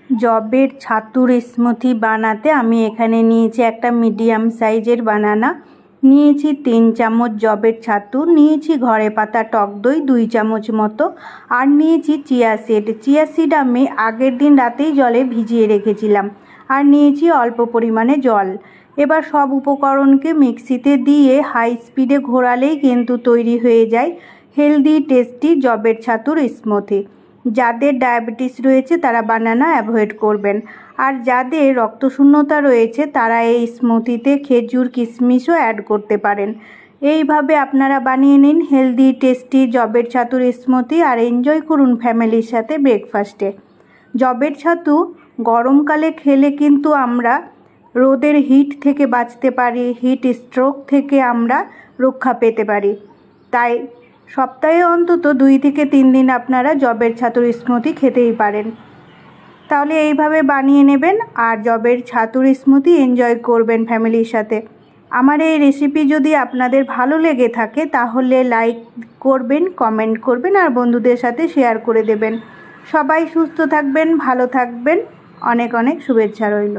জবের ছাতুর স্মুথি বানাতে আমি এখানে নিয়েছি একটা মিডিয়াম সাইজের বানানা, নিয়েছি 3 চামচ জবের ছাতু, নিয়েছি ঘরে পাতা টক দই 2 চামচ মতো, আর নিয়েছি চিয়া সিড আমি আগের দিন রাতেই জলে ভিজিয়ে রেখেছিলাম, আর নিয়েছি অল্প পরিমাণে জল। এবার সব উপকরণকে মিক্সিতে দিয়ে হাই স্পিডে ঘোরালেই কিন্তু তৈরি হয়ে যায় হেলদি টেস্টি জবের ছাতুর স্মুথি। যাদের ডায়াবেটিস রয়েছে তারা বানানা অ্যাভয়েড করবেন, আর যাদের রক্তশূন্যতা রয়েছে তারা এই স্মুথিতে খেজুর কিশমিশও অ্যাড করতে পারেন। এইভাবে আপনারা বানিয়ে নিন হেলদি টেস্টি জবের ছাতুর স্মুথি আর এনজয় করুন ফ্যামিলির সাথে ব্রেকফাস্টে। জবের ছাতু গরমকালে খেলে কিন্তু আমরা রোদের হিট থেকে বাঁচতে পারি, হিট স্ট্রোক থেকে আমরা রক্ষা পেতে পারি। তাই সপ্তাহে অন্তত 2 থেকে 3 দিন আপনারা জবের ছাতুর স্মুথি খেতেই পারেন। তাহলে এইভাবে বানিয়ে নেবেন আর জবের ছাতুর স্মুথি এনজয় করবেন ফ্যামিলির সাথে। আমার এই রেসিপি যদি আপনাদের ভালো লেগে থাকে তাহলে লাইক করবেন, কমেন্ট করবেন আর বন্ধুদের সাথে শেয়ার করে দেবেন। সবাই সুস্থ থাকবেন, ভালো থাকবেন, অনেক অনেক শুভেচ্ছা রইল।